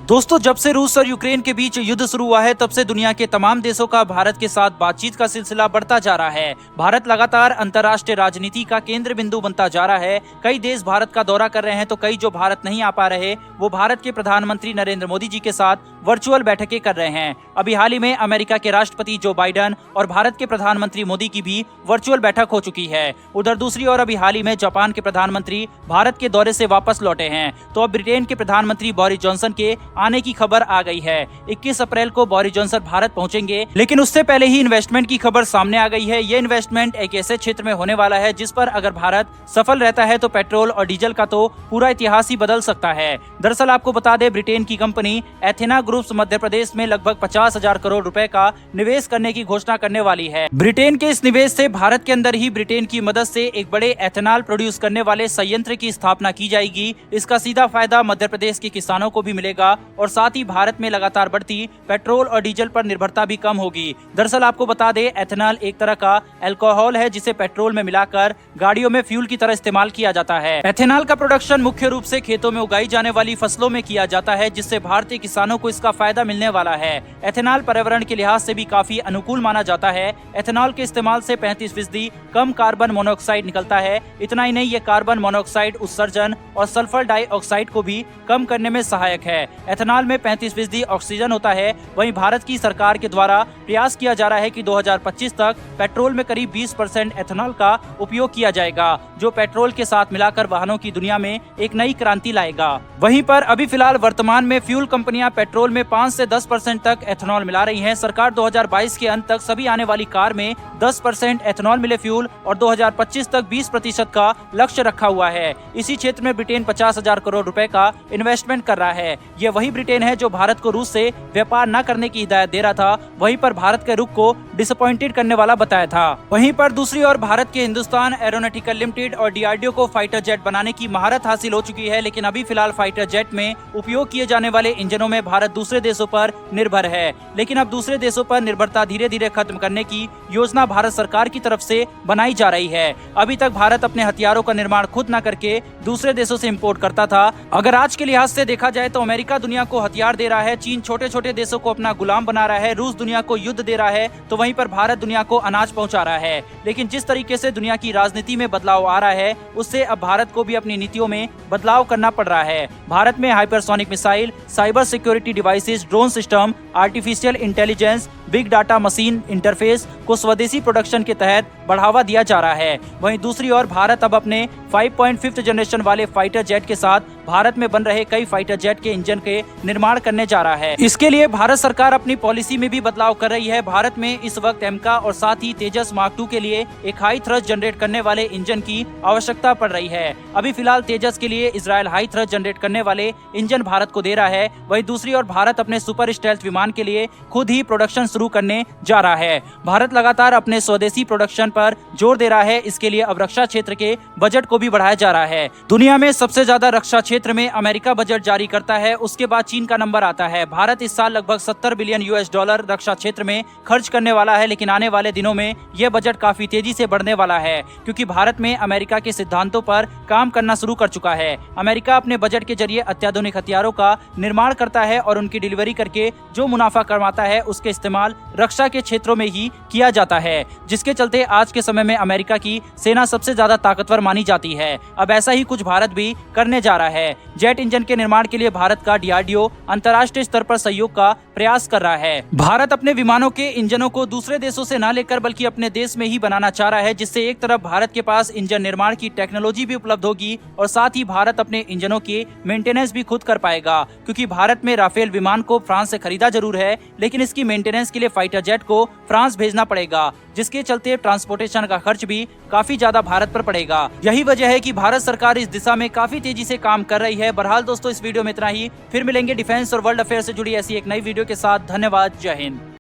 दोस्तों, जब से रूस और यूक्रेन के बीच युद्ध शुरू हुआ है तब से दुनिया के तमाम देशों का भारत के साथ बातचीत का सिलसिला बढ़ता जा रहा है। भारत लगातार अंतर्राष्ट्रीय राजनीति का केंद्र बिंदु बनता जा रहा है। कई देश भारत का दौरा कर रहे हैं तो कई जो भारत नहीं आ पा रहे वो भारत के प्रधानमंत्री नरेंद्र मोदी जी के साथ वर्चुअल बैठकें कर रहे हैं। अभी हाल ही में अमेरिका के राष्ट्रपति जो बाइडेन और भारत के प्रधानमंत्री मोदी की भी वर्चुअल बैठक हो चुकी है। उधर दूसरी ओर अभी हाल ही में जापान के प्रधानमंत्री भारत के दौरे से वापस लौटे हैं तो अब ब्रिटेन के प्रधानमंत्री बोरिस जॉनसन के आने की खबर आ गई है। 21 अप्रैल को बोरिस जॉनसन भारत पहुंचेंगे, लेकिन उससे पहले ही इन्वेस्टमेंट की खबर सामने आ गई है। ये इन्वेस्टमेंट एक ऐसे क्षेत्र में होने वाला है जिस पर अगर भारत सफल रहता है तो पेट्रोल और डीजल का तो पूरा इतिहास ही बदल सकता है। दरअसल आपको बता दें, ब्रिटेन की company Athena groups Madhya Pradesh में लगभग 50,000 करोड़ रुपए का निवेश करने की घोषणा करने वाली है। ब्रिटेन के इस निवेश से भारत के अंदर ही ब्रिटेन की मदद से एक बड़े एथेनॉल प्रोड्यूस करने वाले संयंत्र की स्थापना की जाएगी। इसका सीधा फायदा मध्य प्रदेश के किसानों को भी मिलेगा और साथ ही भारत में लगातार बढ़ती पेट्रोल और डीजल पर निर्भरता भी कम होगी। दरअसल आपको बता दें, एथेनॉल एक तरह का अल्कोहल है जिसे पेट्रोल में मिलाकर गाड़ियों में फ्यूल की तरह इस्तेमाल किया जाता है। एथेनॉल का प्रोडक्शन मुख्य रूप से खेतों में उगाई जाने वाली फसलों में किया जाता है, जिससे भारतीय किसानों को इसका फायदा मिलने वाला है। एथेनॉल पर्यावरण के लिहाज से भी काफी अनुकूल माना जाता है। एथेनॉल के इस्तेमाल से 35% कम कार्बन मोनोऑक्साइड निकलता है। इतना ही नहीं, ये कार्बन मोनोऑक्साइड उत्सर्जन और सल्फर डाइऑक्साइड को भी कम करने में सहायक है। एथेनॉल में 35% ऑक्सीजन होता है। वहीं भारत की सरकार के द्वारा प्रयास किया जा रहा है कि 2025 तक पेट्रोल में करीब 20% एथेनॉल का उपयोग किया जाएगा, जो पेट्रोल के साथ मिलाकर वाहनों की दुनिया में एक नई क्रांति लाएगा। वहीं पर अभी फिलहाल वर्तमान में फ्यूल कंपनियां पेट्रोल में 5 से 10% तक एथेनॉल मिला रही हैं। सरकार 2022 के अंत तक सभी आने वाली कार में 10% एथेनॉल मिले फ्यूल और 2025 तक 20% का लक्ष्य रखा हुआ है। इसी क्षेत्र में ब्रिटेन 50,000 करोड़ रुपए का इन्वेस्टमेंट कर रहा है। ये वही ब्रिटेन है जो भारत को रूस से व्यापार न करने की हिदायत दे रहा था, वहीं पर भारत के रुख को डिसअपॉइंटेड करने वाला बताया था। वहीं पर दूसरी ओर भारत के हिंदुस्तान एरोनॉटिकल लिमिटेड और डीआरडीओ को फाइटर जेट बनाने की महारत हासिल हो चुकी है, लेकिन अभी फिलहाल फाइटर जेट में उपयोग किए जाने वाले इंजनों में भारत दूसरे देशों पर निर्भर है। लेकिन अब दूसरे देशों पर निर्भरता धीरे धीरे खत्म करने की योजना भारत सरकार की तरफ से बनाई जा रही है। अभी तक भारत अपने हथियारों का निर्माण खुद न करके दूसरे देशों से इम्पोर्ट करता था। अगर आज के लिहाज से देखा जाए तो अमेरिका दुनिया को हथियार दे रहा है, चीन छोटे छोटे देशों को अपना गुलाम बना रहा है, रूस दुनिया को युद्ध दे रहा है, तो वहीं पर भारत दुनिया को अनाज पहुंचा रहा है। लेकिन जिस तरीके से दुनिया की राजनीति में बदलाव आ रहा है, उससे अब भारत को भी अपनी नीतियों में बदलाव करना पड़ रहा है। भारत में hypersonic missile, cyber security devices, drone system, artificial intelligence, big data machine interface को स्वदेशी प्रोडक्शन के तहत बढ़ावा दिया जा रहा है। वहीं दूसरी ओर भारत अब अपने 5.5th जनरेशन वाले फाइटर जेट के साथ भारत में बन रहे कई फाइटर जेट के इंजन के निर्माण करने जा रहा है। इसके लिए भारत सरकार अपनी पॉलिसी में भी बदलाव कर रही है। भारत में इस वक्त एमका और साथ ही तेजस मार्क 2 के लिए एक हाई थ्रस्ट जनरेट करने वाले इंजन की आवश्यकता पड़ रही है। अभी फिलहाल तेजस के लिए इजरायल हाई थ्रस्ट जनरेट करने वाले इंजन भारत को दे रहा है। वहीं दूसरी ओर भारत अपने सुपर स्टेल्थ विमान के लिए खुद ही प्रोडक्शन शुरू करने जा रहा है। भारत लगातार अपने स्वदेशी प्रोडक्शन पर जोर दे रहा है। इसके लिए अब रक्षा क्षेत्र के बजट को भी बढ़ाया जा रहा है। दुनिया में सबसे ज्यादा रक्षा क्षेत्र में अमेरिका बजट जारी करता है, उसके बाद चीन का नंबर आता है। भारत इस साल लगभग 70 बिलियन US$ रक्षा क्षेत्र में खर्च करने वाला है, लेकिन आने वाले दिनों में यह बजट काफी तेजी से बढ़ने वाला है, क्योंकि भारत में अमेरिका के सिद्धांतों पर काम करना शुरू कर चुका है। अमेरिका अपने बजट के जरिए अत्याधुनिक हथियारों का निर्माण करता है और उनकी डिलीवरी करके जो मुनाफा कमाता है उसके इस्तेमाल रक्षा के क्षेत्रों में ही किया जाता है, जिसके चलते आज के समय में अमेरिका की सेना सबसे ज्यादा ताकतवर मानी जाती है। अब ऐसा ही कुछ भारत भी करने जा रहा है। जेट इंजन के निर्माण के लिए भारत का डीआरडीओ अंतर्राष्ट्रीय स्तर पर सहयोग का प्रयास कर रहा है। भारत अपने विमानों के इंजनों को दूसरे देशों से न लेकर बल्कि अपने देश में ही बनाना चाह रहा है, जिससे एक तरफ भारत के पास इंजन निर्माण की टेक्नोलॉजी भी उपलब्ध होगी और साथ ही भारत अपने इंजनों की मेंटेनेंस भी खुद कर पाएगा, क्योंकि भारत में राफेल विमान को फ्रांस से खरीदा जरूर है, लेकिन इसकी मेंटेनेंस के लिए फाइटर जेट को फ्रांस भेजना पड़ेगा, जिसके चलते ट्रांसपोर्टेशन का खर्च भी काफी ज्यादा भारत पर पड़ेगा। यही वजह है कि भारत सरकार इस दिशा में काफी तेजी से काम कर रही है। बहरहाल दोस्तों, इस वीडियो में इतना ही। फिर मिलेंगे डिफेंस और वर्ल्ड अफेयर से जुड़ी ऐसी एक नई वीडियो के साथ। धन्यवाद। जय हिंद।